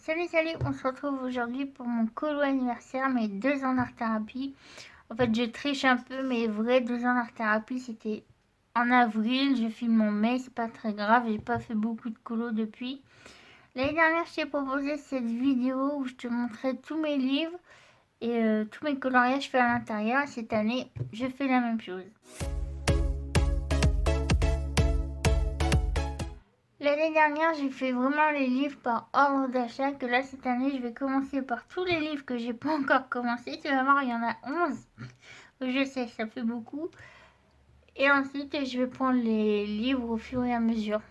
Salut, on se retrouve aujourd'hui pour mon colo anniversaire, mes 2 ans d'art-thérapie. En fait, je triche un peu, mes vrais 2 ans d'art-thérapie, c'était en avril, je filme en mai, c'est pas très grave, j'ai pas fait beaucoup de colo depuis. L'année dernière, je t'ai proposé cette vidéo où je te montrais tous mes livres et tous mes coloriages faits à l'intérieur. Cette année, je fais la même chose. L'année dernière, j'ai fait vraiment les livres par ordre d'achat, que là, cette année, je vais commencer par tous les livres que j'ai pas encore commencé. Tu vas voir, il y en a 11. Je sais, ça fait beaucoup. Et ensuite, je vais prendre les livres au fur et à mesure.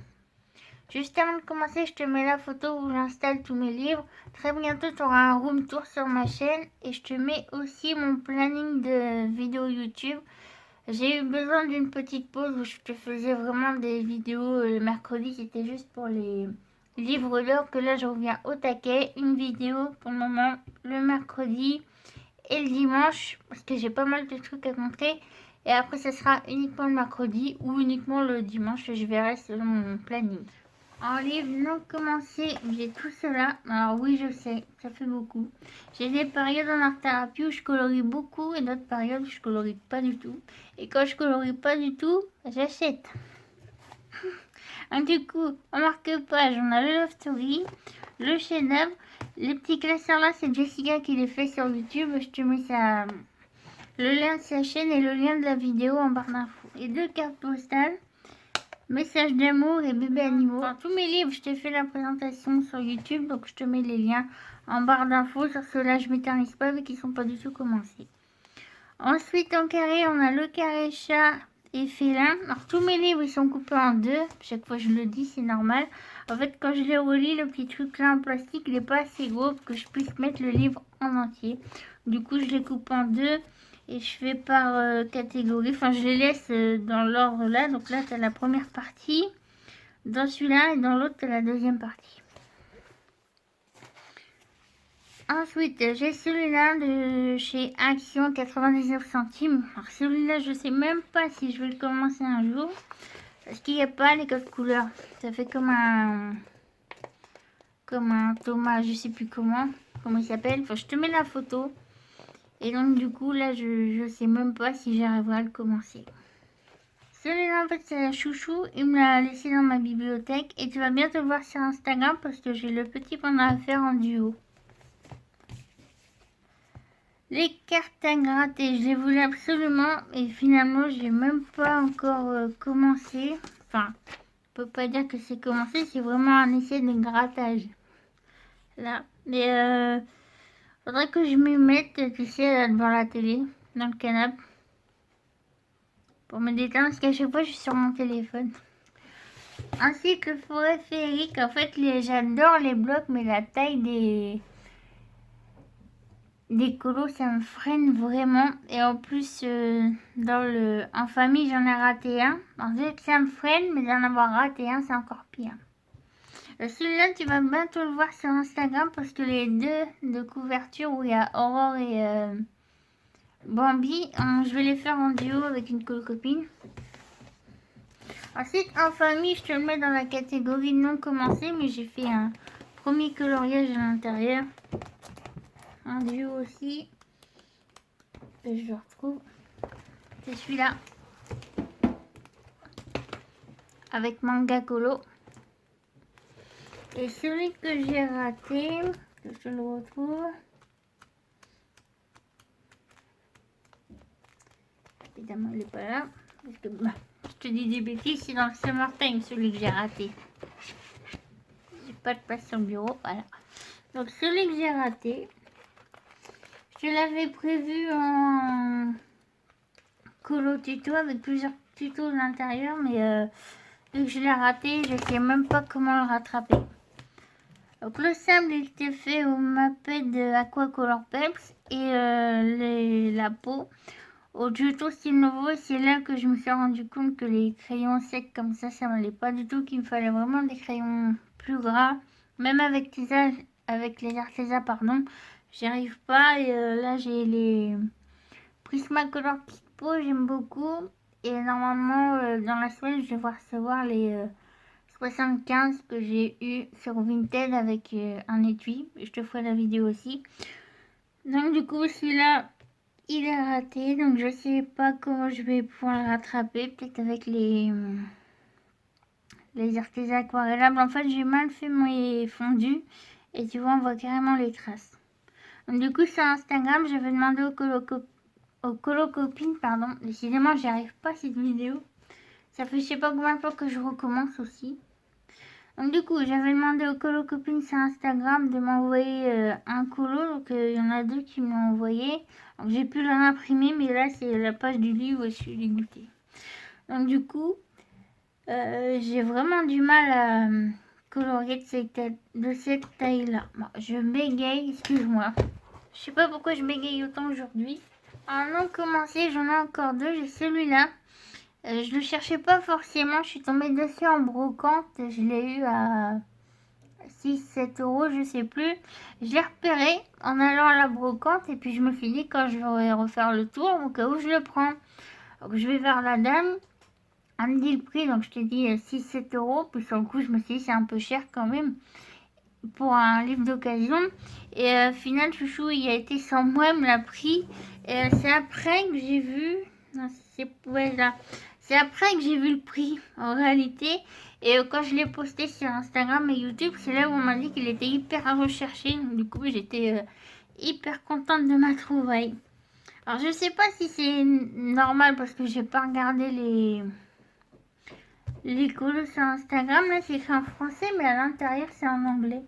Juste avant de commencer, je te mets la photo où j'installe tous mes livres. Très bientôt, tu auras un room tour sur ma chaîne. Et je te mets aussi mon planning de vidéos YouTube. J'ai eu besoin d'une petite pause où je te faisais vraiment des vidéos le mercredi. C'était juste pour les livres d'or que là, je reviens au taquet. Une vidéo pour le moment le mercredi et le dimanche parce que j'ai pas mal de trucs à montrer. Et après, ce sera uniquement le mercredi ou uniquement le dimanche. Je verrai selon mon planning. En livre non commencé, j'ai tout cela. Alors oui, je sais, ça fait beaucoup. J'ai des périodes en art-thérapie où je colorie beaucoup et d'autres périodes où je colorie pas du tout. Et quand je colorie pas du tout, j'achète. Du coup, en marque-page, on a le Love Story, le chef-d'œuvre. Les petits classeurs là, c'est Jessica qui les fait sur YouTube. Je te mets le lien de sa chaîne et le lien de la vidéo en barre d'infos. Et 2 cartes postales. Messages d'amour et bébés animaux. Enfin, tous mes livres, je t'ai fait la présentation sur YouTube, donc je te mets les liens en barre d'infos. Sur ceux-là, je m'éternise pas vu qu'ils sont pas du tout commencés. Ensuite, en carré, on a le carré chat et félin. Alors, tous mes livres, ils sont coupés en deux. Chaque fois, je le dis, c'est normal. En fait, quand je les relis, le petit truc là en plastique, il n'est pas assez gros pour que je puisse mettre le livre en entier. Du coup, je les coupe en deux. Et je fais par catégorie, enfin je les laisse dans l'ordre là. Donc là tu as la première partie, dans celui-là et dans l'autre tu as la deuxième partie. Ensuite j'ai celui-là de chez Action 99 centimes. Alors celui-là je sais même pas si je vais le commencer un jour. Parce qu'il n'y a pas les codes couleurs. Ça fait comme un Thomas, je sais plus comment il s'appelle. Enfin je te mets la photo. Et donc du coup là je sais même pas si j'arriverai à le commencer. Celui-là, en fait, c'est la chouchou. Il me l'a laissé dans ma bibliothèque. Et tu vas bien te voir sur Instagram parce que j'ai le petit pendant à faire en duo. Les cartes à gratter, je les voulais absolument. Et finalement, j'ai même pas encore commencé. Enfin, on peut pas dire que c'est commencé. C'est vraiment un essai de grattage. Là. Mais faudrait que je m'y mette, tu sais, là, devant la télé, dans le canapé. Pour me détendre parce qu'à chaque fois, je suis sur mon téléphone. Ainsi que forêt féerique, en fait, j'adore les blocs, mais la taille des colos, ça me freine vraiment. Et en plus, en famille, j'en ai raté un. En fait, ça me freine, mais d'en avoir raté un, c'est encore pire. Celui-là, tu vas bientôt le voir sur Instagram parce que les deux de couverture où il y a Aurore et Bambi, je vais les faire en duo avec une copine. Ensuite, en famille, je te le mets dans la catégorie non commencé, mais j'ai fait un premier coloriage à l'intérieur. Un duo aussi. Et je le retrouve. C'est celui-là. Avec manga colo. Et celui que j'ai raté, que je le retrouve. Évidemment, il n'est pas là. Parce que, je te dis des bêtises, c'est dans le Summertime, celui que j'ai raté. J'ai pas de place sur le bureau, voilà. Donc celui que j'ai raté, je l'avais prévu en colo tuto avec plusieurs tutos à l'intérieur, mais vu que je l'ai raté, je sais même pas comment le rattraper. Donc le simple il était fait au Maped Aquacolor Peps et la peau au tuto style nouveau. C'est là que je me suis rendu compte que les crayons secs comme ça m'allait pas du tout, qu'il me fallait vraiment des crayons plus gras. Même avec les Arteza, pardon, j'y arrive pas. Et là j'ai les Prismacolor Petite Peau, j'aime beaucoup. Et normalement dans la semaine je vais recevoir les 75 que j'ai eu sur Vinted avec un étui. Je te ferai la vidéo aussi. Donc du coup celui-là il est raté, donc je sais pas comment je vais pouvoir le rattraper. Peut-être avec les artisans aquarellables. En fait j'ai mal fait mes fondus et tu vois on voit carrément les traces. Donc du coup sur Instagram j'avais demandé aux colocopines, pardon. Décidément j'y arrive pas cette vidéo. Ça fait je sais pas combien de fois que je recommence aussi. Donc du coup, j'avais demandé aux colocopines sur Instagram de m'envoyer un colo. Donc il y en a deux qui me l'ont envoyé. Donc j'ai pu le réimprimer, mais là c'est la page du livre et je suis dégoûtée. Donc du coup, j'ai vraiment du mal à colorier de cette taille-là. Bon, je bégaye, excuse-moi. Je sais pas pourquoi je bégaye autant aujourd'hui. Avant de commencer, j'en ai encore deux. J'ai celui-là. Je le cherchais pas forcément. Je suis tombée dessus en brocante. Je l'ai eu à 6-7 euros, je sais plus. Je l'ai repéré en allant à la brocante et puis je me suis dit quand je vais refaire le tour, au cas où je le prends. Donc je vais vers la dame, elle me dit le prix, donc je t'ai dit 6-7 euros. Puis sur le coup, je me suis dit c'est un peu cher quand même pour un livre d'occasion. Et au final, chouchou, il a été sans moi, il me l'a pris. Et c'est après que j'ai vu, non, ouais, là. C'est après que j'ai vu le prix en réalité. Et quand je l'ai posté sur Instagram et YouTube, c'est là où on m'a dit qu'il était hyper recherché. Donc, du coup, j'étais hyper contente de ma trouvaille. Alors, je sais pas si c'est normal parce que j'ai pas regardé les colos sur Instagram. Là, c'est écrit en français, mais à l'intérieur, c'est en anglais.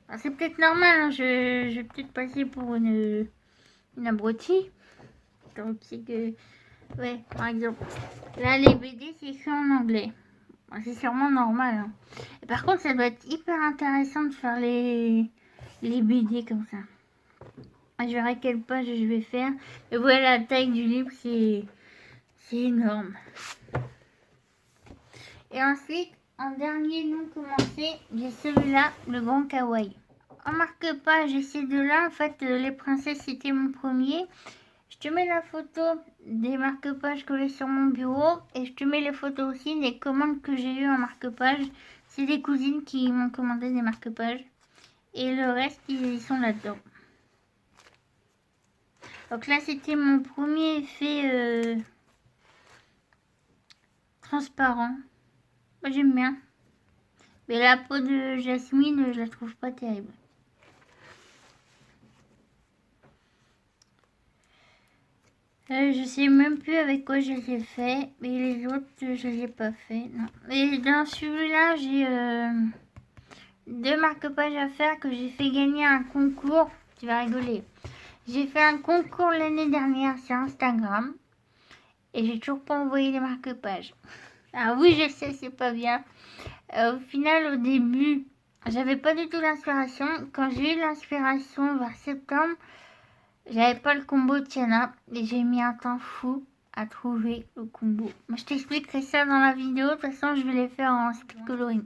Alors, c'est peut-être normal. Hein, je vais peut-être passer pour une abrutie. Donc, c'est que... Ouais, par exemple. Là, les BD, c'est écrit en anglais. C'est sûrement normal. Hein. Et par contre, ça doit être hyper intéressant de faire les BD comme ça. Je verrai quelle page je vais faire. Mais voilà, la taille du livre, c'est énorme. Et ensuite, en dernier non commencé, j'ai celui-là, le Grand Kawaii. En marque-page, j'ai ces deux-là. En fait, les princesses, c'était mon premier. Je te mets la photo des marque-pages collés sur mon bureau et je te mets les photos aussi des commandes que j'ai eues en marque-page. C'est des cousines qui m'ont commandé des marque-pages et le reste, ils sont là-dedans. Donc là, c'était mon premier effet transparent. Moi, j'aime bien. Mais la peau de Jasmine, je la trouve pas terrible. Je sais même plus avec quoi je les ai fait, mais les autres, je les ai pas fait. Non. Et dans celui-là, j'ai deux marque-pages à faire que j'ai fait gagner un concours. Tu vas rigoler. J'ai fait un concours l'année dernière sur Instagram et j'ai toujours pas envoyé les marque-pages. Ah oui, je sais, c'est pas bien. Au final, au début, j'avais pas du tout l'inspiration. Quand j'ai eu l'inspiration vers septembre, j'avais pas le combo de Tiana et j'ai mis un temps fou à trouver le combo. Moi, je t'expliquerai ça dans la vidéo. De toute façon, je vais les faire en speed coloring.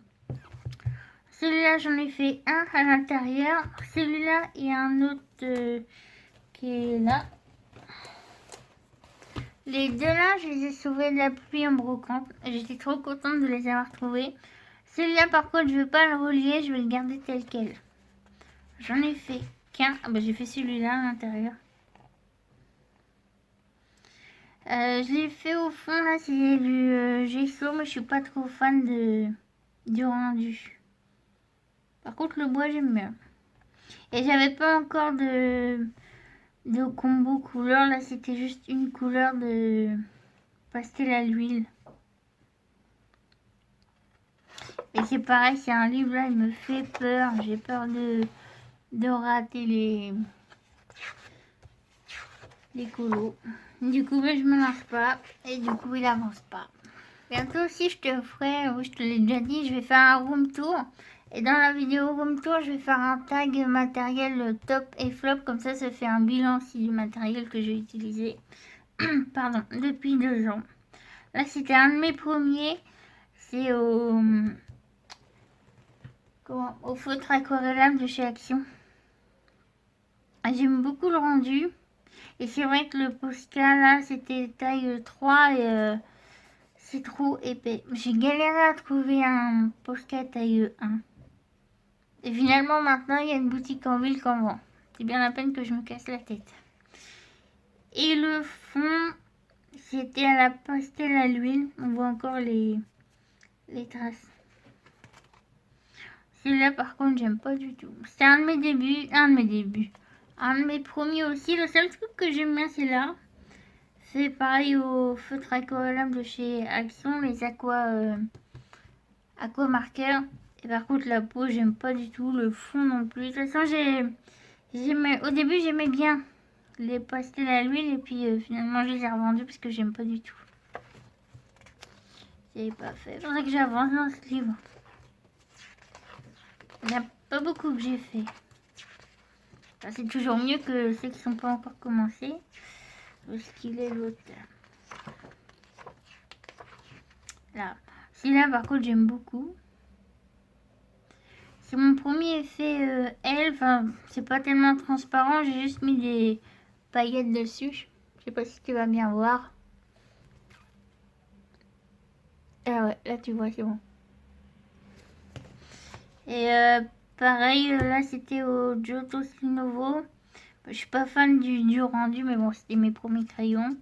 Celui-là, j'en ai fait un à l'intérieur. Celui-là et un autre qui est là. Les deux là, je les ai sauvés de la pluie en brocante. J'étais trop contente de les avoir trouvés. Celui-là, par contre, je ne vais pas le relier. Je vais le garder tel quel. J'en ai fait qu'un. Ah bah, j'ai fait celui-là à l'intérieur. Je l'ai fait au fond, là, c'est du gesso, mais je suis pas trop fan du rendu. Par contre, le bois, j'aime bien. Et j'avais pas encore de combo couleur, là, c'était juste une couleur de pastel à l'huile. Et c'est pareil, c'est un livre, là, il me fait peur. J'ai peur de rater les colos. Du coup, je me lance pas. Et du coup, il avance pas. Bientôt aussi, je te ferai, oui, je te l'ai déjà dit, je vais faire un room tour. Et dans la vidéo room tour, je vais faire un tag matériel top et flop. Comme ça fait un bilan aussi du matériel que j'ai utilisé pardon, depuis 2 ans. Là, c'était un de mes premiers. C'est au feutre aquarellable de chez Action. J'aime beaucoup le rendu. Et c'est vrai que le Posca, là, c'était taille 3 et c'est trop épais. J'ai galéré à trouver un Posca taille 1. Et finalement, maintenant, il y a une boutique en ville qu'en vend. C'est bien la peine que je me casse la tête. Et le fond, c'était à la pastel à l'huile. On voit encore les traces. Celui-là, par contre, j'aime pas du tout. C'est un de mes débuts. Un de mes premiers aussi. Le seul truc que j'aime bien, c'est là. C'est pareil au feutre aquarellable de chez Action, les aqua marqueurs. Et par contre, la peau, j'aime pas du tout. Le fond non plus. De toute façon, au début, j'aimais bien les pastels à l'huile. Et puis, finalement, je les ai revendus parce que j'aime pas du tout. J'ai pas fait. Faudrait que j'avance dans ce livre. Il n'y a pas beaucoup que j'ai fait. Enfin, c'est toujours mieux que ceux qui sont pas encore commencés. Où est-ce qu'il est l'auteur? Là. Celui-là, par contre, j'aime beaucoup. C'est mon premier effet L. Enfin, c'est pas tellement transparent. J'ai juste mis des paillettes dessus. Je sais pas si tu vas bien voir. Ah ouais, là tu vois, c'est bon. Et pareil, là c'était au Giotto Linovo. Je suis pas fan du rendu, mais bon, c'était mes premiers crayons.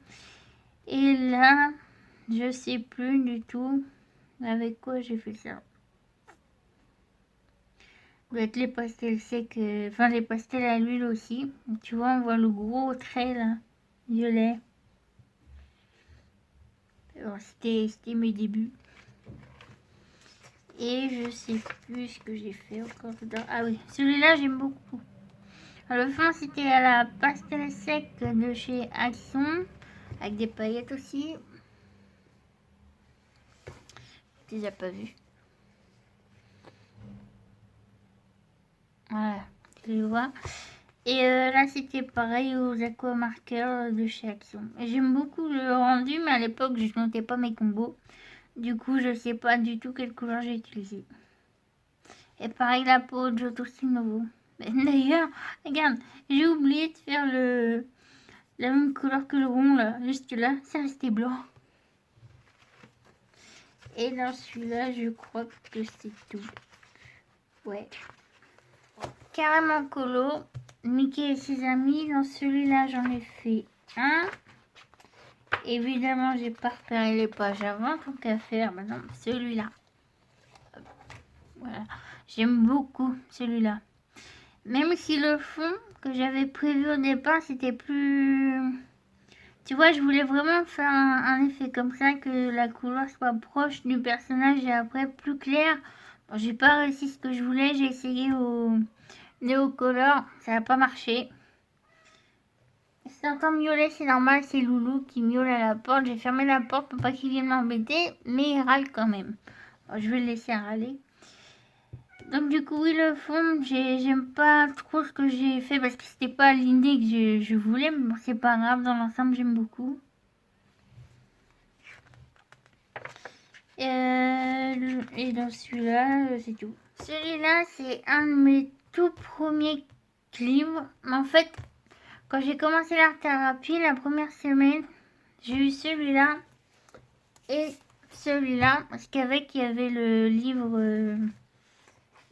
Et là, je sais plus du tout avec quoi j'ai fait ça. Ça doit être les pastels secs, enfin les pastels à l'huile aussi. Tu vois, on voit le gros trait là, violet. C'était mes débuts. Et je sais plus ce que j'ai fait encore dedans. Ah oui, celui-là j'aime beaucoup. Alors, le fond c'était à la pastel sec de chez Action. Avec des paillettes aussi. Tu les as pas vues. Voilà, tu les vois. Et là c'était pareil aux aqua marqueurs de chez Action. J'aime beaucoup le rendu, mais à l'époque je notais pas mes combos. Du coup je sais pas du tout quelle couleur j'ai utilisé. Et pareil la peau de Giotto Linovo. D'ailleurs, regarde, j'ai oublié de faire la même couleur que le rond là. Juste là, c'est resté blanc. Et dans celui-là, je crois que c'est tout. Ouais. Carrément colo. Mickey et ses amis. Dans celui-là, j'en ai fait un. Évidemment, j'ai pas repéré les pages avant, tant qu'à faire. Maintenant, celui-là. Voilà. J'aime beaucoup celui-là. Même si le fond que j'avais prévu au départ, c'était plus... Tu vois, je voulais vraiment faire un effet comme ça, que la couleur soit proche du personnage et après plus clair. Bon, j'ai pas réussi ce que je voulais, j'ai essayé au Neocolor, ça n'a pas marché. Si t'entends miauler, c'est normal, c'est Loulou qui miaule à la porte. J'ai fermé la porte pour pas qu'il vienne m'embêter, mais il râle quand même. Bon, je vais le laisser râler. Donc du coup, oui, le fond, j'aime pas trop ce que j'ai fait parce que c'était pas l'idée que je voulais, mais bon, c'est pas grave, dans l'ensemble, j'aime beaucoup. Et dans celui-là, c'est tout. Celui-là, c'est un de mes tout premiers livres. Mais en fait, quand j'ai commencé l'art-thérapie, la première semaine, j'ai eu celui-là et celui-là. Parce qu'avec, il y avait le livre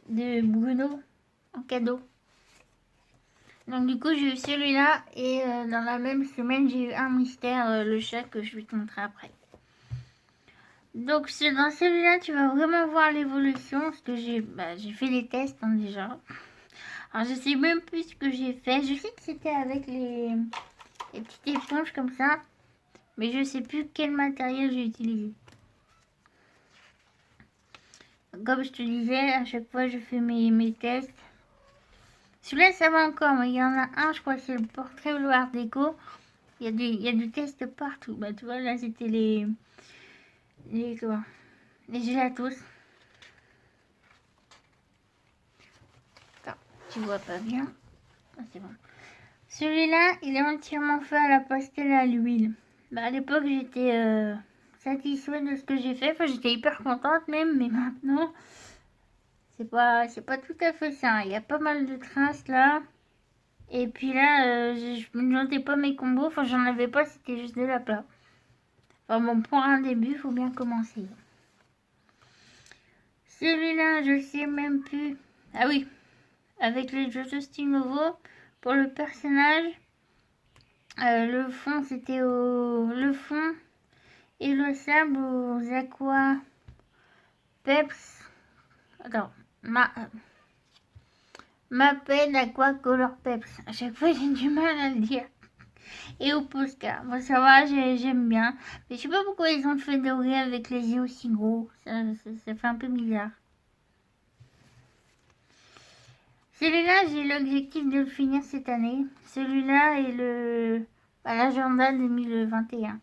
de Bruno en cadeau. Donc du coup, j'ai eu celui-là et dans la même semaine, j'ai eu un mystère, le chat, que je vais te montrer après. Donc dans celui-là, tu vas vraiment voir l'évolution, parce que j'ai fait les tests déjà. Alors je sais même plus ce que j'ai fait. Je sais que c'était avec les petites éponges comme ça, mais je sais plus quel matériel j'ai utilisé. Comme je te disais, à chaque fois je fais mes tests. Celui-là ça va encore, mais il y en a un, je crois, c'est le portrait ou le art déco. Il y a du test partout. Bah tu vois, là c'était les gélatos. Attends, tu vois pas bien. Ah, c'est bon. Celui-là, il est entièrement fait à la pastel à l'huile. Bah, à l'époque, j'étais satisfaite de ce que j'ai fait. Enfin, j'étais hyper contente même, mais maintenant, c'est pas tout à fait ça. Il y a pas mal de traces là. Et puis là, je ne notais pas mes combos. Enfin, j'en avais pas, c'était juste de la plat. Enfin bon, pour un début, il faut bien commencer. Celui-là, je sais même plus. Ah oui, avec les Jojo Style Nouveau, pour le personnage, le fond, c'était le fond et le sable aux Aqua Peps. Attends, Maped Aqua Color Peps. À chaque fois, j'ai du mal à le dire. Et au Posca. Bon, ça va, j'aime bien. Mais je sais pas pourquoi ils ont fait doré avec les yeux aussi gros. Ça fait un peu bizarre. Celui-là, j'ai l'objectif de le finir cette année. Celui-là et l'agenda 2021.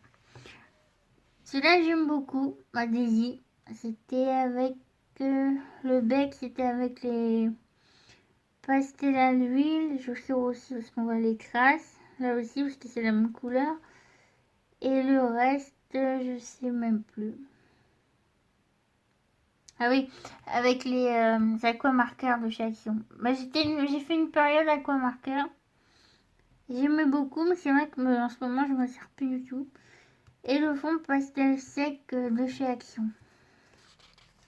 Celui-là, j'aime beaucoup. Ma Daisy. C'était avec le bec, c'était avec les pastels à l'huile. Je sais aussi où est-ce qu'on voit les traces. Là aussi, parce que c'est la même couleur. Et le reste, je sais même plus. Ah oui, avec les aquamarqueurs de chez Action. Bah, j'ai fait une période aquamarqueur. J'aimais beaucoup, mais c'est vrai que en ce moment, je ne me sers plus du tout. Et le fond pastel sec de chez Action.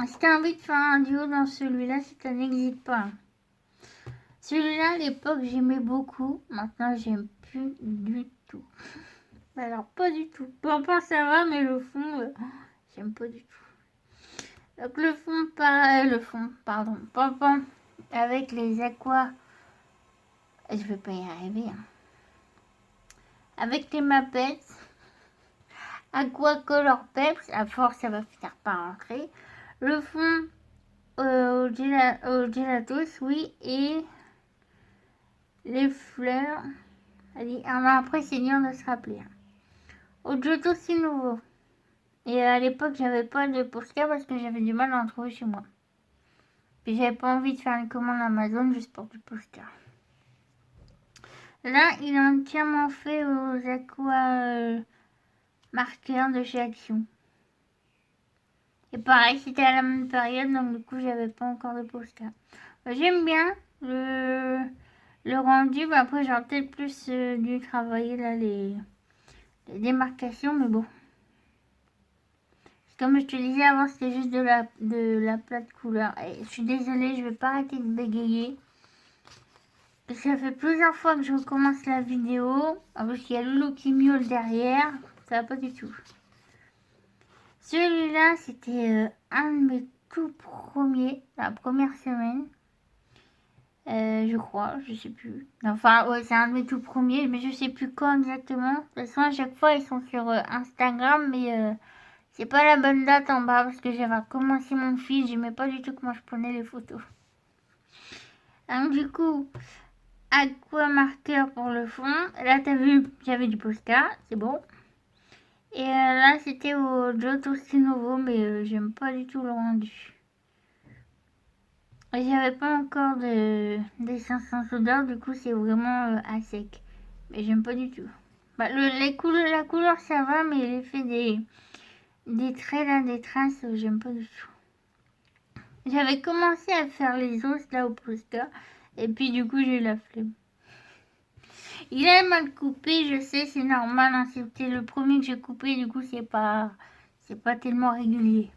Si tu as envie de faire un duo dans celui-là, si tu n'hésite pas. Celui-là, à l'époque, j'aimais beaucoup. Maintenant, j'aime plus du tout. Alors, pas du tout. Bon, ça va, mais le fond, j'aime pas du tout. Donc, le fond, pardon, Pampan, avec les aquas. Je vais pas y arriver. Hein. Avec les Muppets. Aqua Color Peps. À force, ça va finir par rentrer. Le fond au gelatos, oui. Et les fleurs. Allez, après, c'est dur de se rappeler. Au Giotto, c'est nouveau. Et à l'époque, j'avais pas de Posca parce que j'avais du mal à en trouver chez moi. Puis j'avais pas envie de faire une commande Amazon juste pour du Posca. Là, il est entièrement fait aux aqua marqueurs de chez Action. Et pareil, c'était à la même période, donc du coup, j'avais pas encore de Posca. J'aime bien le rendu. Après, j'aurais peut-être plus dû travailler là les démarcations, mais bon. Comme je te disais avant, c'était juste de la plate couleur. Et je suis désolée, je vais pas arrêter de bégayer. Ça fait plusieurs fois que je recommence la vidéo. En plus, il y a Loulou qui miaule derrière. Ça va pas du tout. Celui-là, c'était un de mes tout premiers, la première semaine. Je crois, je sais plus. Enfin, ouais, c'est un de mes tout premiers, mais je sais plus quand exactement. De toute façon, à chaque fois, ils sont sur Instagram, mais c'est pas la bonne date en bas parce que j'avais commencé mon fil, j'aimais pas du tout comment je prenais les photos. Donc du coup, aqua marqueur pour le fond. Là, t'as vu, j'avais du Posca, c'est bon. Et là, c'était au Giotto Nouveau, mais j'aime pas du tout le rendu. Et j'avais pas encore d'essence sans odeur, du coup, c'est vraiment à sec. Mais j'aime pas du tout. Bah, la couleur, ça va, mais l'effet des traits, là, des traces, j'aime pas du tout. J'avais commencé à faire les os, là, au poster. Et puis, du coup, j'ai eu la flemme. Il est mal coupé, je sais, c'est normal. Hein, c'était le premier que j'ai coupé, du coup, c'est pas tellement régulier.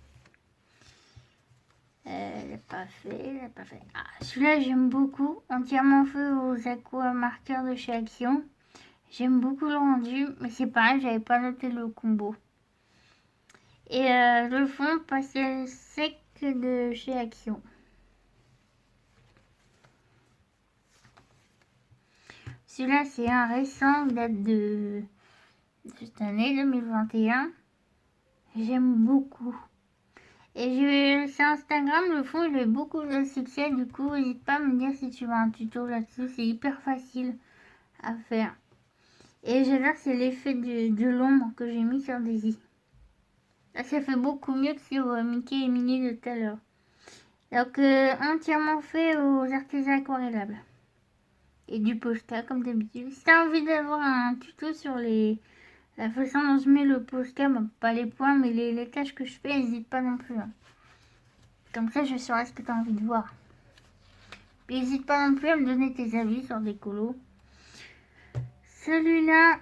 Pas fait. Ah, celui-là, j'aime beaucoup. Entièrement fait aux aqua marqueurs de chez Action. J'aime beaucoup le rendu, mais c'est pareil, j'avais pas noté le combo. Et le fond pastel sec de chez Action. Celui-là, c'est un récent, date de cette année 2021. J'aime beaucoup. Et sur Instagram, le fond, il a eu beaucoup de succès. Du coup, n'hésite pas à me dire si tu veux un tuto là-dessus. C'est hyper facile à faire. Et j'adore, c'est l'effet de l'ombre que j'ai mis sur Daisy. Là, ça fait beaucoup mieux que sur Mickey et Minnie de tout à l'heure. Donc, entièrement fait aux artisans aquarellables. Et du Posca, comme d'habitude. Si tu as envie d'avoir un tuto sur la façon dont je mets le Posca, bon, pas les points, mais les tâches que je fais, n'hésite pas non plus. Hein. Comme ça, je saurai ce que tu as envie de voir. Puis n'hésite pas non plus à me donner tes avis sur des colos. Celui-là,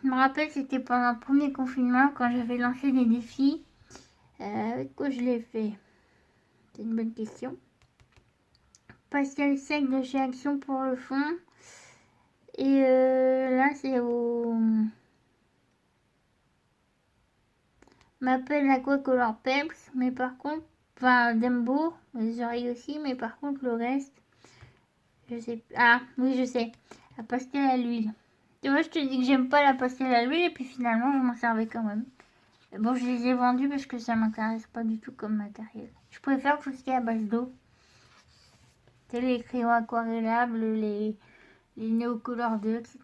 Je me rappelle, c'était pendant le premier confinement quand j'avais lancé des défis. Avec quoi je l'ai fait? C'est une bonne question. Pastel sec de chez Action pour le fond. Et là, c'est au m'appelle Aquacolor Peps. Mais par contre, enfin, Dembo, les oreilles aussi. Mais par contre, le reste, je sais plus. Ah, oui, je sais. La pastel à l'huile. Tu vois, je te dis que j'aime pas la pastel à l'huile. Et puis finalement, je m'en servais quand même. Bon, je les ai vendus parce que ça m'intéresse pas du tout comme matériel. Je préfère tout ce qui est à base d'eau. C'est les crayons aquarellables, les Neocolor 2, etc.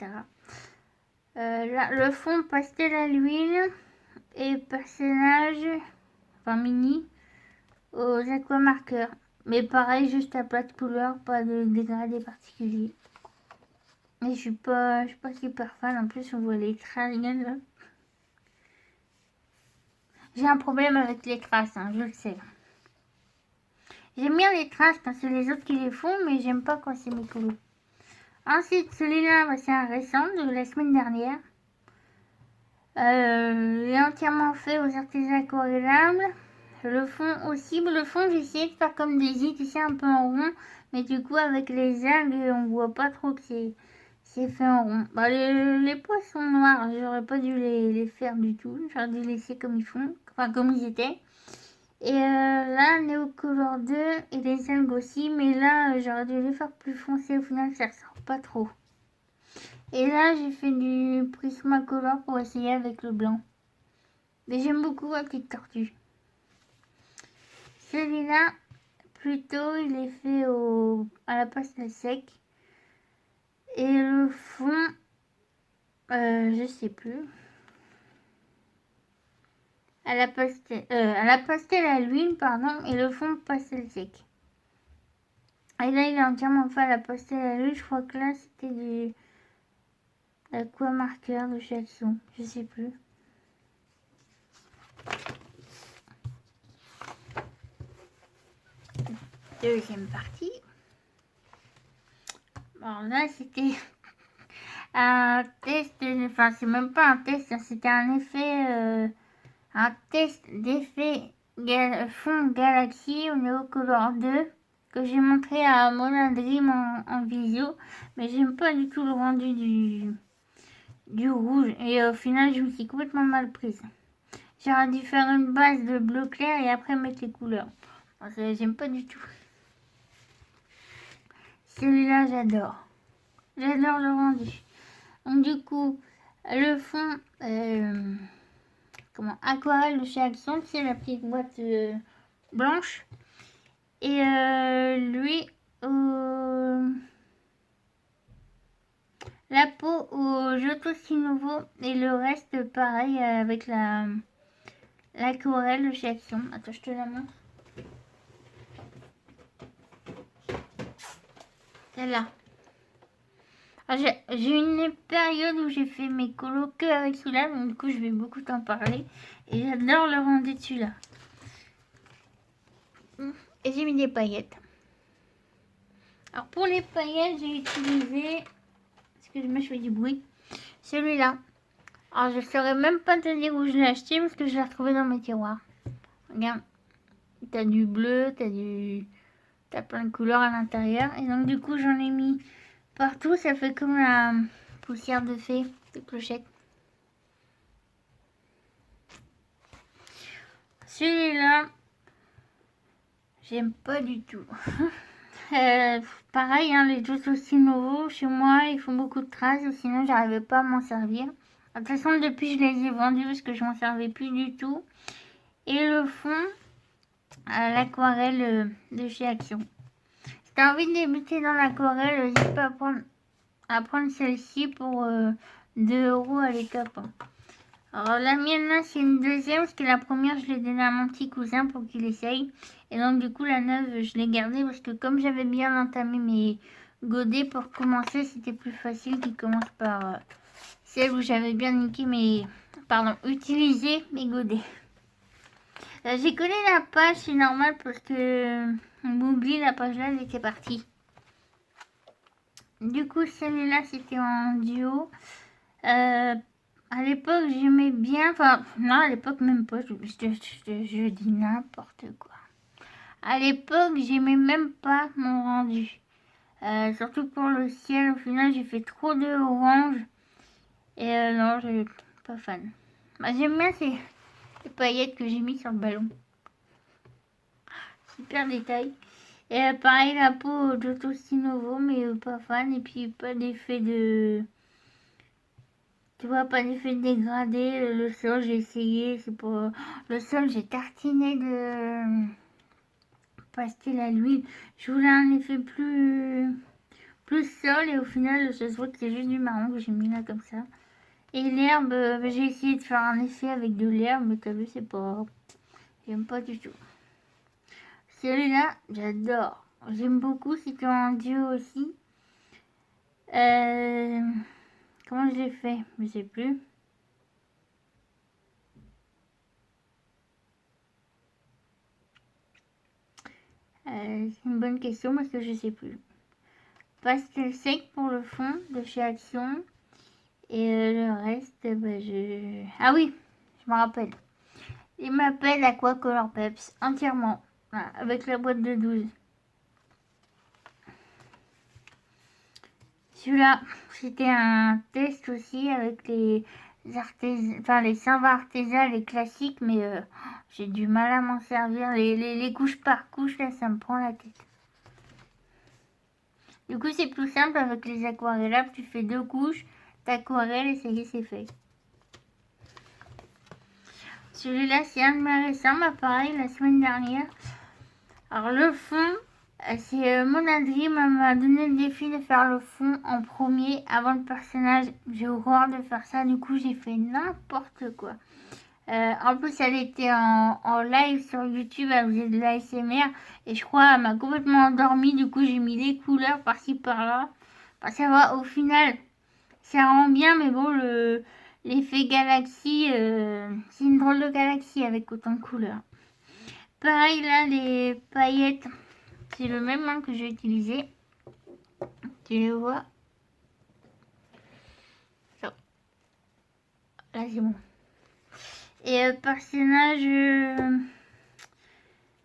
Là, le fond pastel à l'huile et personnage, enfin mini, aux aquamarqueurs. Mais pareil, juste à plat de couleur, pas de dégradé particulier. Et je suis pas super fan. En plus, on voit les traces. Là. J'ai un problème avec les traces, hein, je le sais. J'aime bien les traces quand c'est les autres qui les font, mais j'aime pas quand c'est mes colos. Ensuite, celui-là, c'est un récent de la semaine dernière. Il est entièrement fait aux artisans aquarellables. Le fond aussi, mais le fond, j'ai essayé de faire comme des i, tu sais, un peu en rond. Mais du coup, avec les algues, on voit pas trop que c'est fait en rond. Bah, les pois sont noirs, j'aurais pas dû les faire du tout. J'aurais dû les laisser comme ils font, enfin comme ils étaient. Et là, Neocolor 2 et les algues aussi, mais là, j'aurais dû les faire plus foncés. Au final, ça ressort pas trop. Et là, j'ai fait du Prismacolor pour essayer avec le blanc. Mais j'aime beaucoup la petite tortue. Celui-là, plutôt, il est fait à la pastel sec. Et le fond, je sais plus. À la pastel à l'huile, pardon, et le fond pastel sec. Et là, il est entièrement fait à la pastel à l'huile. Je crois que là, c'était du aquamarqueur de chez Action. Je sais plus. Deuxième partie. Bon, là, c'était un test, enfin, c'est même pas un test, c'était un test d'effet fond Galaxy au Neocolor 2 que j'ai montré à Mona Dream en visio, mais j'aime pas du tout le rendu du rouge et au final, je me suis complètement mal prise. J'aurais dû faire une base de bleu clair et après mettre les couleurs. Parce que j'aime pas du tout. Celui-là, j'adore. J'adore le rendu. Donc du coup, le fond, aquarelle de chez Action, c'est la petite boîte blanche. Et lui, la peau au Joto Nouveau et le reste pareil avec l'aquarelle de chez Action. Attends, je te la montre. Celle-là. J'ai une période où j'ai fait mes colos que avec celui-là, donc du coup je vais beaucoup t'en parler. Et j'adore le rendu de celui-là. Et j'ai mis des paillettes. Alors pour les paillettes, j'ai utilisé, excuse-moi, je fais du bruit, celui-là. Alors je ne saurais même pas te dire où je l'ai acheté parce que je l'ai retrouvé dans mes tiroirs. Regarde, t'as du bleu, t'as plein de couleurs à l'intérieur. Et donc du coup j'en ai mis partout, ça fait comme la poussière de fée de clochette. Celui-là, j'aime pas du tout. Pareil, hein, les Joto nouveaux, chez moi, ils font beaucoup de traces, sinon j'arrivais pas à m'en servir. De toute façon, depuis, je les ai vendus parce que je m'en servais plus du tout. Et le fond, l'aquarelle de chez Action. Si t'as envie de débuter dans l'aquarelle, n'hésite pas à prendre celle-ci pour 2 € à l'étape. Alors la mienne là, c'est une deuxième, parce que la première, je l'ai donnée à mon petit cousin pour qu'il essaye. Et donc du coup, la neuve, je l'ai gardée parce que comme j'avais bien entamé mes godets pour commencer, c'était plus facile qu'il commence par celle où j'avais bien niqué utilisé mes godets. J'ai collé la page, c'est normal parce que on m'oublie, la page là, elle était partie. Du coup, celui-là, c'était en duo. À l'époque, j'aimais bien, enfin, non, à l'époque, même pas, je dis n'importe quoi. À l'époque, j'aimais même pas mon rendu. Surtout pour le ciel, au final, j'ai fait trop de orange. Et non, je suis pas fan. Bah, j'aime bien ces paillettes que j'ai mis sur le ballon. Super détail. Et pareil, la peau d'Otto Sinovo, mais pas fan. Et puis, pas d'effet de... Tu vois, pas d'effet de dégradé. Le sol, j'ai essayé. C'est pour... Le sol, j'ai tartiné de pastel à l'huile. Je voulais un effet plus sol. Et au final, ça se voit que c'est juste du marron que j'ai mis là comme ça. Et l'herbe, j'ai essayé de faire un effet avec de l'herbe. Mais t'as vu, c'est pas... J'aime pas du tout. Celui-là, j'adore. J'aime beaucoup. C'est en duo aussi. Comment je l'ai fait? Je sais plus. C'est une bonne question parce que je sais plus. Pastel sec pour le fond de chez Action. Et le reste, Ah oui, je me rappelle. Il m'appelle Aquacolor Peps entièrement. Voilà, avec la boîte de 12. Celui-là, c'était un test aussi avec les les savons artisanales, les classiques, mais j'ai du mal à m'en servir. Les couches par couche, là, ça me prend la tête. Du coup, c'est plus simple avec les aquarellables. Tu fais 2 couches, t'aquarelles et ça y est, c'est fait. Celui-là, c'est un de mes récents, mais pareil, la semaine dernière. Alors, le fond, c'est mon Adrien m'a donné le défi de faire le fond en premier avant le personnage. J'ai horreur de faire ça, du coup, j'ai fait n'importe quoi. En plus, elle était en live sur YouTube, elle faisait de l'ASMR et je crois qu'elle m'a complètement endormie. Du coup, j'ai mis les couleurs par-ci par-là. Enfin, ça va, au final, ça rend bien, mais bon, l'effet galaxie, c'est une drôle de galaxie avec autant de couleurs. Pareil, là, les paillettes, c'est le même que j'ai utilisé. Tu les vois? Là, c'est bon. Et personnage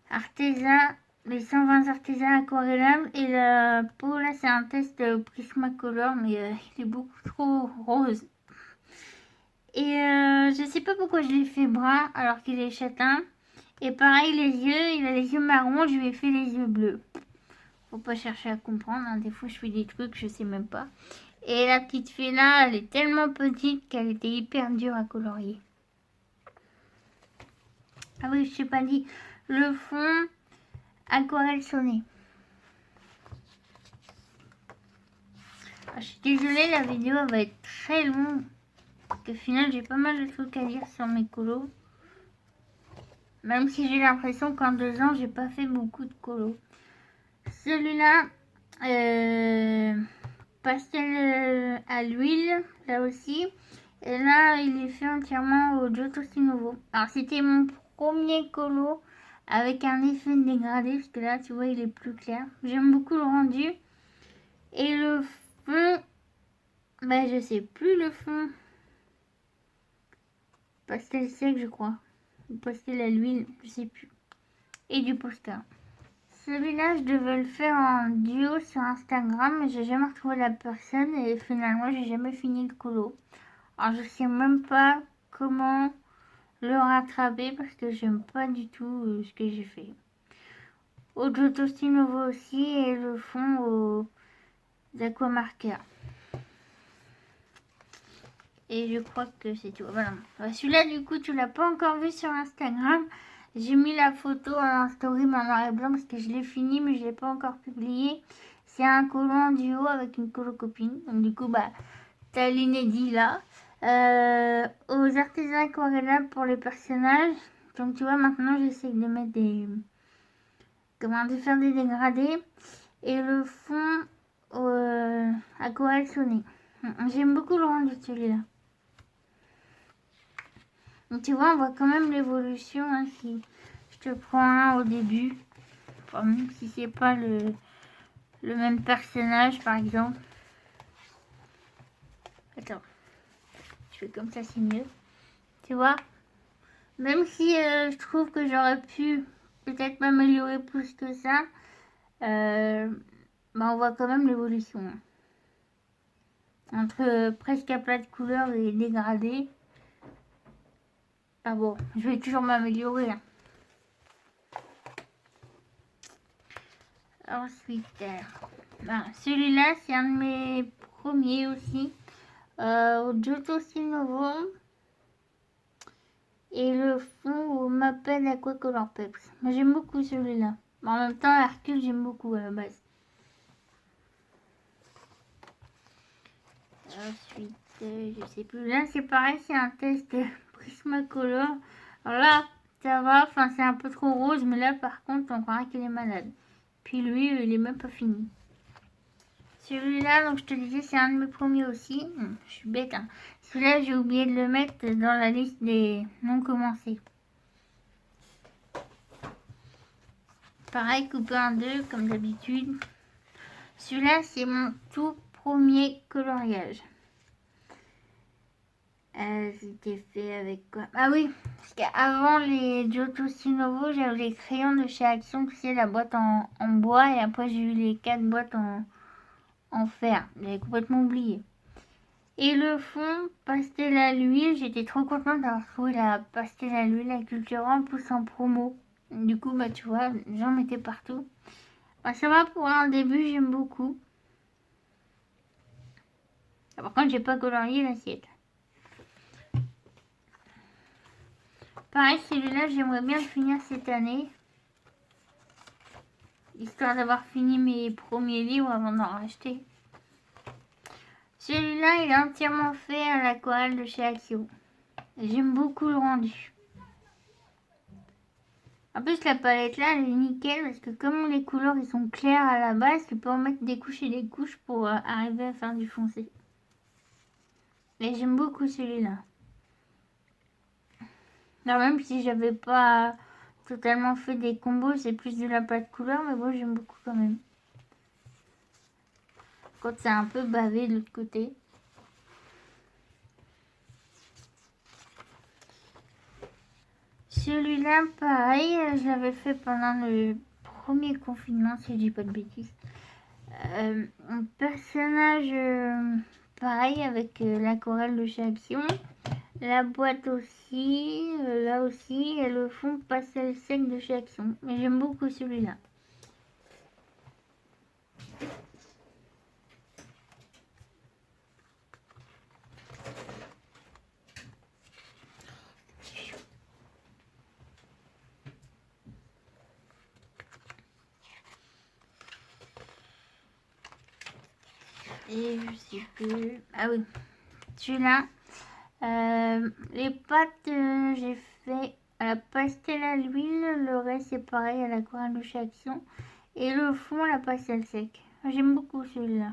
artisan, les 120 artisans aquarellables. Et la peau, là, c'est un test Prismacolor, mais il est beaucoup trop rose. Et je sais pas pourquoi je l'ai fait brun alors qu'il est châtain. Et pareil, les yeux, il a les yeux marrons, je lui ai fait les yeux bleus. Faut pas chercher à comprendre, hein. Des fois je fais des trucs, je sais même pas. Et la petite fille là, elle est tellement petite qu'elle était hyper dure à colorier. Ah oui, je t'ai pas dit, le fond aquarelle sonnée. Ah, je suis désolée, la vidéo elle va être très longue. Parce qu'au final, j'ai pas mal de trucs à dire sur mes colos. Même si j'ai l'impression qu'en 2 ans, j'ai pas fait beaucoup de colos. Celui-là, pastel à l'huile, là aussi. Et là, il est fait entièrement au Giotto Sinovo. Alors, c'était mon premier colo avec un effet dégradé, parce que là, tu vois, il est plus clair. J'aime beaucoup le rendu. Et le fond, bah, je sais plus le fond. Pastel sec, je crois. Ou pastel à l'huile, je sais plus. Et du poster. Celui-là, je devais le faire en duo sur Instagram, mais j'ai jamais retrouvé la personne et finalement, j'ai jamais fini le colo. Alors, je sais même pas comment le rattraper parce que j'aime pas du tout ce que j'ai fait. Au Giotto Sinovo aussi et le fond aux aquamarqueurs. Et je crois que c'est tout. Voilà. Celui-là, du coup, tu l'as pas encore vu sur Instagram. J'ai mis la photo en story mais en noir et blanc parce que je l'ai fini mais je l'ai pas encore publié. C'est un colo en duo avec une colo-copine. Donc du coup, bah, t'as l'inédit là. Aux artisans aquarellables pour les personnages. Donc tu vois, maintenant j'essaie de mettre des... Comment de faire des dégradés. Et le fond aquarelle sonné. J'aime beaucoup le rendu de celui-là. Donc tu vois, on voit quand même l'évolution hein, si je te prends un au début. Enfin, même si c'est pas le même personnage par exemple. Attends, je fais comme ça, c'est mieux. Tu vois? Même si je trouve que j'aurais pu peut-être m'améliorer plus que ça, on voit quand même l'évolution. Entre presque à plat de couleur et dégradé. Ah bon, je vais toujours m'améliorer. Ensuite, celui-là, c'est un de mes premiers aussi. Johto Sinovo. Et le fond au Mapped Aquacolor Peps. Moi, j'aime beaucoup celui-là. En même temps, Hercule, j'aime beaucoup à la base. Ensuite, je sais plus. Là, c'est pareil, c'est un test Prismacolor. Alors là, ça va. Enfin, c'est un peu trop rose, mais là, par contre, on croirait qu'il est malade. Puis lui, il est même pas fini. Celui-là, donc je te disais, c'est un de mes premiers aussi. Je suis bête, hein. Celui-là, j'ai oublié de le mettre dans la liste des non commencés. Pareil, coupé en deux, comme d'habitude. Celui-là, c'est mon tout premier coloriage. C'était fait avec quoi? Ah oui, parce qu'avant les Johto Sinovo, j'avais les crayons de chez Action, tu sais, la boîte en bois, et après j'ai eu les 4 boîtes en fer. J'avais complètement oublié. Et le fond, pastel à l'huile, j'étais trop contente d'avoir trouvé la pastel à l'huile à Cultura en plus en promo. Du coup, tu vois, j'en mettais partout. Ça va pour un début, j'aime beaucoup. Par contre, j'ai pas colorié l'assiette. Pareil, celui-là, j'aimerais bien le finir cette année. Histoire d'avoir fini mes premiers livres avant d'en racheter. Celui-là, il est entièrement fait à l'aquarelle de chez Axio. J'aime beaucoup le rendu. En plus, la palette là, elle est nickel parce que comme les couleurs ils sont claires à la base, tu peux en mettre des couches et des couches pour arriver à faire du foncé. Et j'aime beaucoup celui-là. Alors même si j'avais pas totalement fait des combos, c'est plus de la pâte couleur, mais bon, j'aime beaucoup quand même. Quand c'est un peu bavé de l'autre côté. Celui-là, pareil, je l'avais fait pendant le premier confinement, si je dis pas de bêtises. Un personnage pareil avec l'aquarelle de chez Action. La boîte aussi, là aussi, et le fond pastel sec de chez Action. Mais j'aime beaucoup celui-là. Et je sais plus. Ah oui, celui-là. Les pâtes, j'ai fait à la pastel à l'huile. Le reste, c'est pareil à l'aquarelle de chez Action. Et le fond, la pastel sec. J'aime beaucoup celui-là.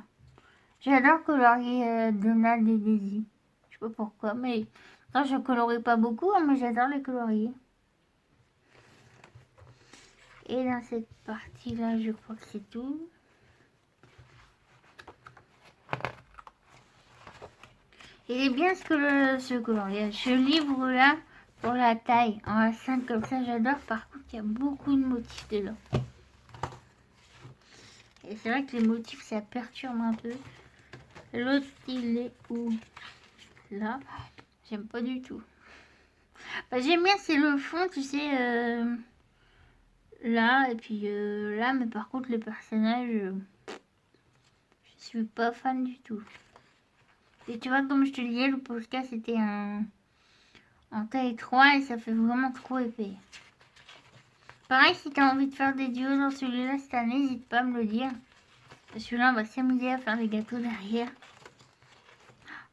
J'adore colorier Donald et Daisy. Je sais pas pourquoi, mais non, je colorie pas beaucoup, hein, mais j'adore les colorier. Et dans cette partie-là, je crois que c'est tout. Il est bien ce coloriage. Ce livre-là, pour la taille, en A5 comme ça, j'adore. Par contre, il y a beaucoup de motifs dedans. Et c'est vrai que les motifs, ça perturbe un peu. L'autre, il est où? Là. J'aime pas du tout. J'aime bien, c'est le fond, tu sais, là, et puis là, mais par contre, les personnages, je suis pas fan du tout. Et tu vois, comme je te disais, le Posca, c'était en taille 3 et ça fait vraiment trop épais. Pareil, si tu as envie de faire des duos dans celui-là cette année, n'hésite pas à me le dire. Celui-là, on va s'amuser à faire des gâteaux derrière.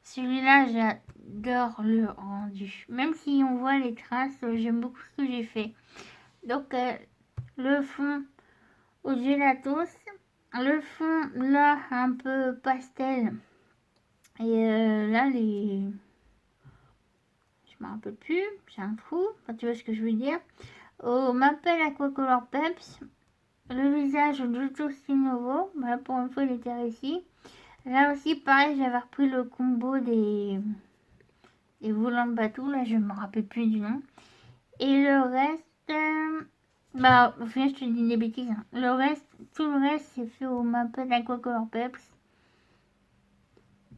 Celui-là, j'adore le rendu. Même si on voit les traces, j'aime beaucoup ce que j'ai fait. Donc, le fond au gelatos. Le fond, là, un peu pastel. Et là, les... Je me rappelle plus. J'ai un trou. Enfin, tu vois ce que je veux dire. Au Mapped Aquacolor Peps. Le visage de Johto Sinovo. Voilà, pour une fois, il était réussi. Là aussi, pareil, j'avais repris le combo des Et Volant de bateau, là, je me rappelle plus du nom. Et le reste, bah, au final, je te dis des bêtises. Hein. Le reste, tout le reste, c'est fait au Muppet Aquacolor Peps.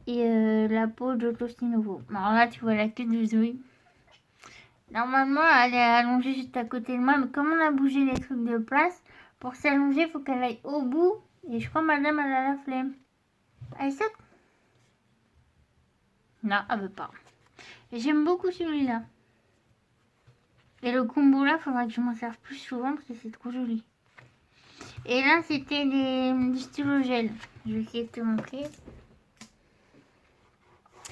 Et la peau d'Autosti Nouveau. Alors là, tu vois la queue de Zoé. Normalement, elle est allongée juste à côté de moi, mais comme on a bougé les trucs de place, pour s'allonger, il faut qu'elle aille au bout. Et je crois madame, elle a la flemme. Elle saute. Non, elle veut pas. J'aime beaucoup celui-là. Et le combo là, faudra que je m'en serve plus souvent parce que c'est trop joli. Et là, c'était du stylo gel. Je vais essayer de te montrer.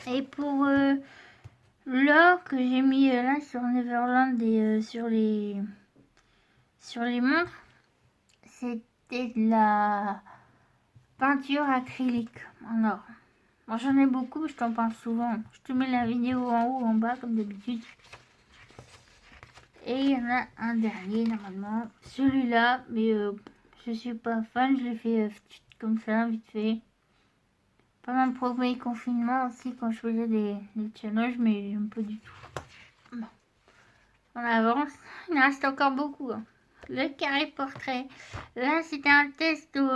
Et pour l'or que j'ai mis là sur Neverland et sur les montres, c'était de la peinture acrylique en or. Bon, j'en ai beaucoup, je t'en parle souvent. Je te mets la vidéo en haut ou en bas comme d'habitude. Et il y en a un dernier normalement. Celui-là, mais je suis pas fan. Je l'ai fait comme ça, vite fait. Pendant le premier confinement aussi, quand je faisais des challenges, mais j'aime pas du tout. Bon. On avance. Il en reste encore beaucoup. Hein. Le carré portrait. Là, c'était un test au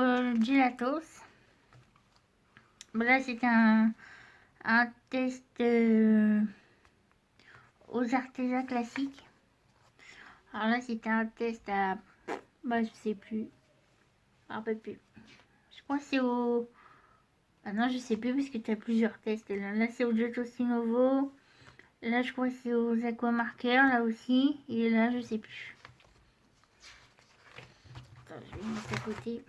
gelatos. Là, c'était un test aux artésans classiques. Alors là, c'était un test à... Bah, je sais plus. Un peu plus. Je crois que c'est au... Ah non, je sais plus parce que tu as plusieurs tests. Là c'est au Giotto Nouveau. Là, je crois que c'est aux aquamarqueurs, là aussi. Et là, je sais plus. Attends, je vais mettre à côté.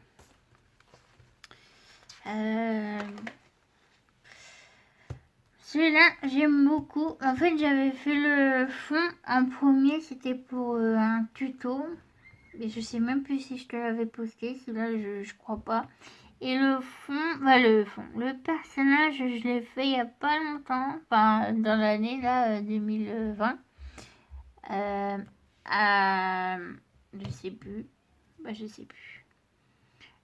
Celui-là, j'aime beaucoup. En fait, j'avais fait le fond en premier. C'était pour un tuto. Mais je sais même plus si je te l'avais posté. Celui-là, je crois pas. Et le le personnage, je l'ai fait il y a pas longtemps, enfin dans l'année là 2020. Je sais plus, je sais plus.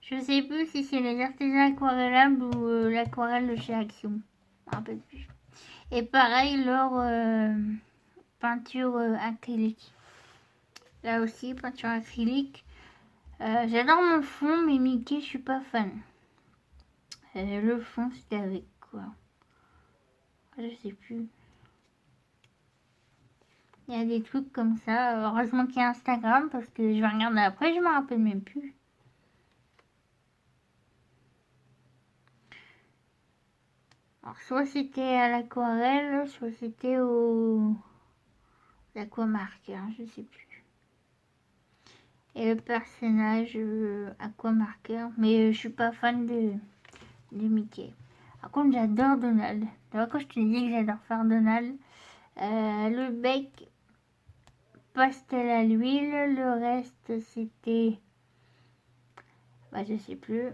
Je sais plus si c'est les artisans aquarellables ou l'aquarelle de chez Action. Je me rappelle plus. Et pareil leur peinture acrylique. Là aussi peinture acrylique. J'adore mon fond, mais Mickey je suis pas fan. Le fond, c'était avec quoi? Je sais plus. Il y a des trucs comme ça. Heureusement qu'il y a Instagram parce que je vais regarder après, je me rappelle même plus. Alors, soit c'était à l'aquarelle, soit c'était au aquamarqueur, je sais plus. Et le personnage aquamarqueur, mais je suis pas fan de Mickey. Par contre, j'adore Donald. D'abord, quand je te dis que j'adore faire Donald, le bec pastel à l'huile, le reste c'était, je sais plus,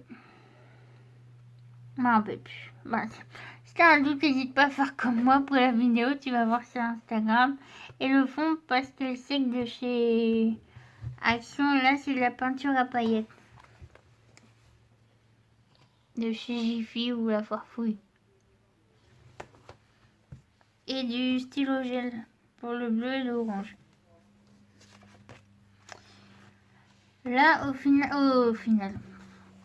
je m'en rappelle plus. Si t'as un doute, n'hésite pas à faire comme moi pour la vidéo, tu vas voir sur Instagram. Et le fond pastel sec de chez Action, là c'est de la peinture à paillettes de chez Jiffy ou la Farfouille. Et du stylo gel pour le bleu et l'orange. Là,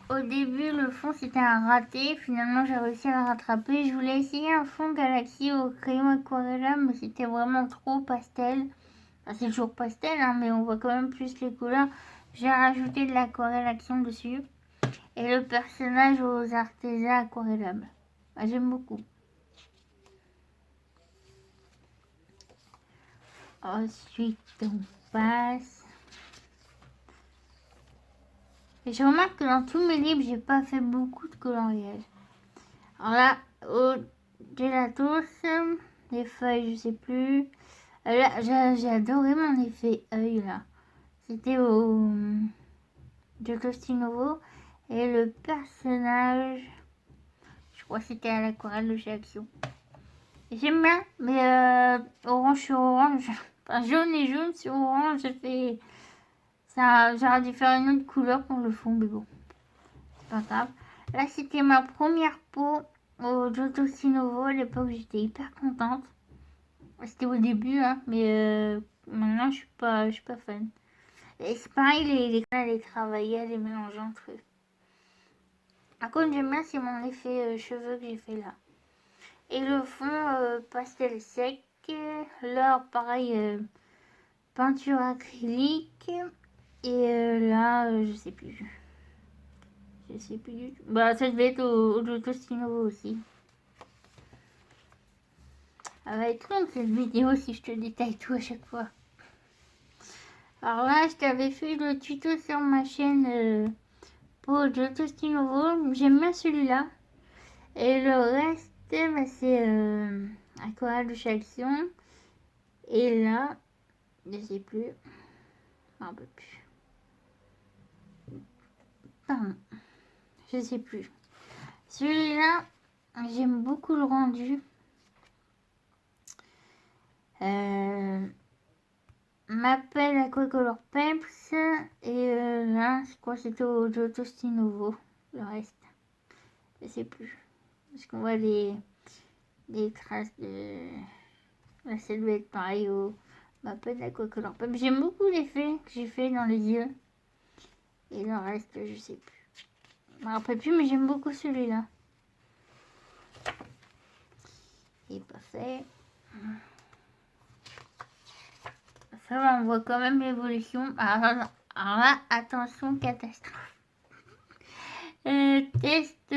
au début, le fond c'était un raté. Finalement, j'ai réussi à le rattraper. Je voulais essayer un fond Galaxy au crayon aquarellable, mais c'était vraiment trop pastel. Enfin, c'est toujours pastel, hein, mais on voit quand même plus les couleurs. J'ai rajouté de l'aquarelle action dessus. Et le personnage aux artésans aquarellables. J'aime beaucoup. Ensuite, on passe. Et je remarque que dans tous mes livres, j'ai pas fait beaucoup de coloriage. Alors là, au gelatos, les feuilles, je sais plus. Là, j'ai adoré mon effet œil là. C'était au Gelatos Nouveau. Et le personnage, je crois que c'était à l'aquarelle de chez Action. J'aime bien, mais orange sur orange, enfin jaune et jaune sur orange, ça fait... J'aurais dû faire une autre couleur pour le fond, mais bon, c'est pas grave. Là, c'était ma première peau au Giotto Nouveau. À l'époque, j'étais hyper contente. C'était au début, hein, mais maintenant je suis pas fan. Et c'est pareil, les travailler, les mélanger entre eux. Par contre, j'aime bien, c'est mon effet cheveux que j'ai fait là. Et le fond pastel sec. Là, pareil, peinture acrylique. Et là, je sais plus. Je sais plus du tout. Bah, ça devait être au Tostino aussi. Ça va être longue cette vidéo si je te détaille tout à chaque fois. Alors là, je t'avais fait le tuto sur ma chaîne pour Giotto Stinovo. J'aime bien celui-là. Et le reste, bah, c'est aquarelle de Chalction. Et là, je sais plus. Un peu plus. Pardon. Je sais plus. Celui-là, j'aime beaucoup le rendu. M'appelle Aquacolor Peps. Et là, c'est quoi? C'était au Giotto Stinovo. Le reste, je sais plus. Parce qu'on voit des traces de... Là, ça doit être pareil au m'appelle Aquacolor Peps. J'aime beaucoup l'effet que j'ai fait dans les yeux. Et le reste, je sais plus. Je me rappelle plus, mais j'aime beaucoup celui-là. Il est pas fait. Ça va, on voit quand même l'évolution. Alors là, attention, catastrophe. Test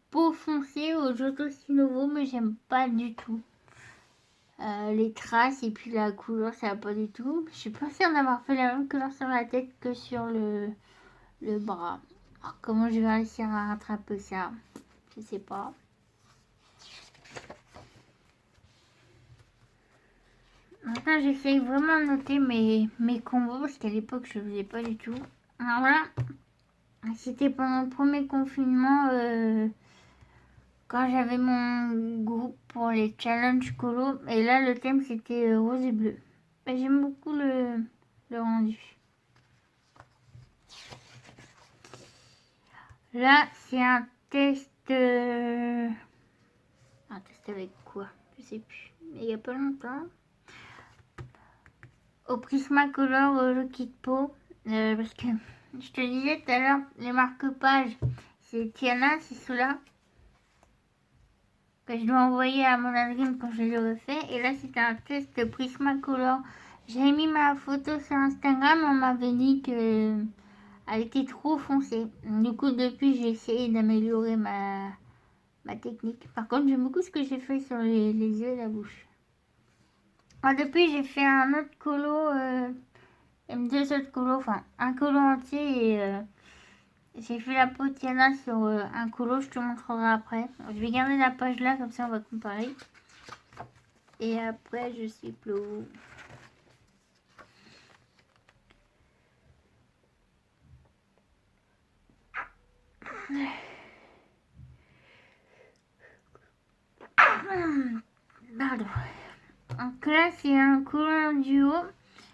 peau foncée au Giotto Stinovo, mais j'aime pas du tout. Les traces et puis la couleur, ça va pas du tout. Je suis pas sûre d'avoir fait la même couleur sur la tête que sur le bras. Alors, comment je vais réussir à rattraper ça? Je sais pas. Maintenant, j'essaye vraiment de noter mes combos parce qu'à l'époque, je ne faisais pas du tout. Alors là, c'était pendant le premier confinement quand j'avais mon groupe pour les challenges colo. Et là, le thème, c'était rose et bleu. Et j'aime beaucoup le rendu. Là, c'est un test... Un test avec quoi? Je sais plus. Mais il n'y a pas longtemps. Au Prismacolor Liquid Peau. Parce que je te disais tout à l'heure, les marque-pages, c'est Tiana, c'est ceux-là que je dois envoyer à mon adresse quand je les refait. Et là, c'était un test Prismacolor. J'avais mis ma photo sur Instagram, on m'avait dit que elle était trop foncée. Du coup, depuis, j'ai essayé d'améliorer ma technique. Par contre, j'aime beaucoup ce que j'ai fait sur les yeux et la bouche. Alors, depuis, j'ai fait un autre colo, deux autres colos, enfin un colo entier et j'ai fait la peau de Tiana sur un colo, je te montrerai après. Je vais garder la page là, comme ça on va comparer. Et après, je suis plus où. Pardon. Donc là, c'est un colo duo.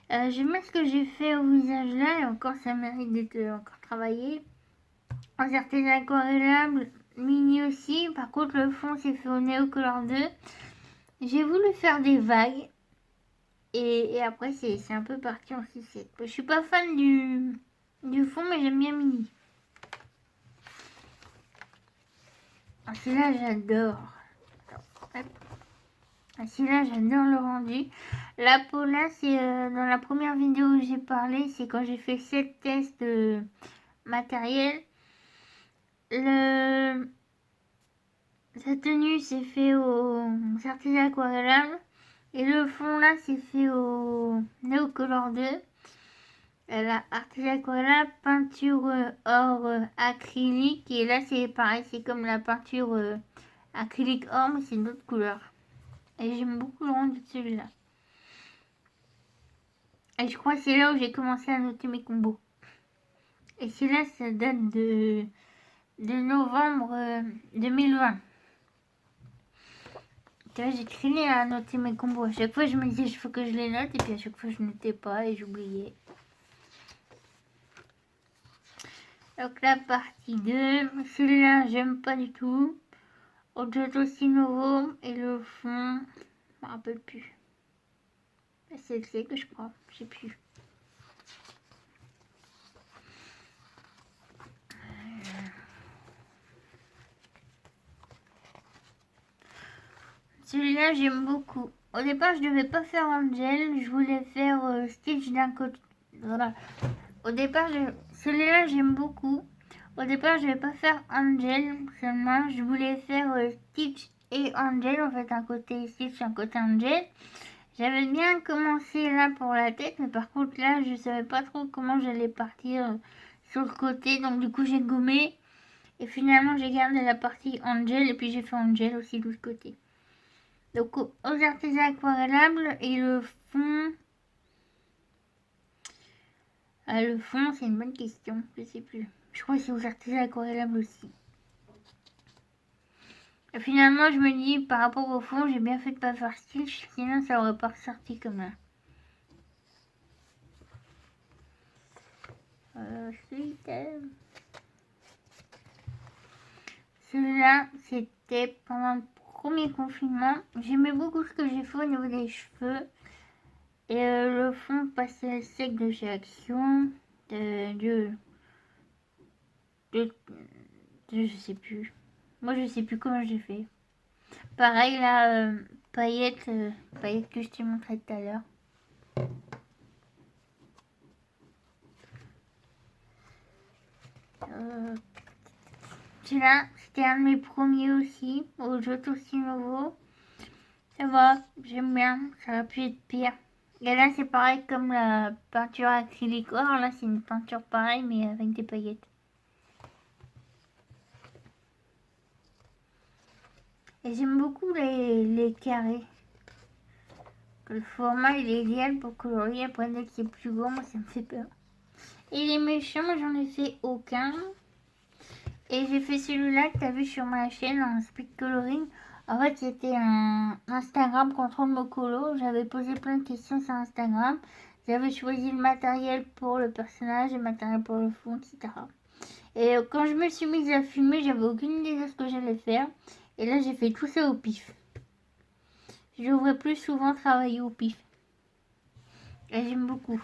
J'aime bien ce que j'ai fait au visage là, et encore ça mérite d'être encore travaillé. En certaines aquarellables, mini aussi. Par contre, le fond, c'est fait au Neo Color 2. J'ai voulu faire des vagues. Et après, c'est un peu parti en 6-7. Je suis pas fan du fond, mais j'aime bien Mini. Ah, celui-là, j'adore. Ah, celui-là, j'adore le rendu. La peau là, c'est dans la première vidéo où j'ai parlé, c'est quand j'ai fait 7 tests matériel. Sa tenue, c'est fait au Certis Aquarellable. Et le fond là, c'est fait au Neo Color 2. La Artis Aquarellable, peinture or acrylique. Et là, c'est pareil, c'est comme la peinture acrylique or, mais c'est une autre couleur. Et j'aime beaucoup le rendu de celui-là. Et je crois que c'est là où j'ai commencé à noter mes combos. Et celui-là, ça date de novembre 2020. Tu vois, j'ai traîné à noter mes combos. À chaque fois, je me disais, il faut que je les note. Et puis à chaque fois, je notais pas et j'oubliais. Donc la partie 2. Celui-là, j'aime pas du tout. Au Giotto Stinovo. Et le fond, je me rappelle plus. C'est le C que je crois, je sais plus. Celui-là, j'aime beaucoup. Au départ, je devais pas faire Angel, je voulais faire Stitch d'un côté. Voilà. Au départ, celui-là, j'aime beaucoup. Au départ, je vais pas faire Angel seulement, je voulais faire Stitch et Angel, en fait, un côté Stitch, un côté Angel. J'avais bien commencé là pour la tête, mais par contre là, je savais pas trop comment j'allais partir sur le côté, donc du coup j'ai gommé. Et finalement, j'ai gardé la partie Angel, et puis j'ai fait Angel aussi de l'autre côté. Donc aux artisans aquarellables, et le fond... le fond, c'est une bonne question, je sais plus. Je crois que c'est aux artisans aquarellables aussi. Et finalement, je me dis, par rapport au fond, j'ai bien fait de pas faire Stitch, sinon ça aurait pas ressorti comme là. Celui-là, c'était pendant le premier confinement. J'aimais beaucoup ce que j'ai fait au niveau des cheveux. Et le fond pastel sec de chez Action. Je sais plus. Moi, je sais plus comment j'ai fait. Pareil, là, paillettes que je t'ai montré tout à l'heure. Celui-là, c'était un de mes premiers aussi, aux jeux aussi nouveau. Ça va, j'aime bien, ça aurait pu être pire. Et là, c'est pareil comme la peinture acrylique. Alors là, c'est une peinture pareille, mais avec des paillettes. Et j'aime beaucoup les carrés. Le format, il est idéal pour colorier. Après, dès que c'est plus grand, moi, ça me fait peur. Et les méchants, moi, j'en ai fait aucun. Et j'ai fait celui-là que tu as vu sur ma chaîne en speed coloring. En fait, c'était un Instagram contrôle Mocolo. J'avais posé plein de questions sur Instagram. J'avais choisi le matériel pour le personnage, le matériel pour le fond, etc. Et quand je me suis mise à filmer, j'avais aucune idée de ce que j'allais faire. Et là, j'ai fait tout ça au pif. Je devrais plus souvent travailler au pif. Et j'aime beaucoup.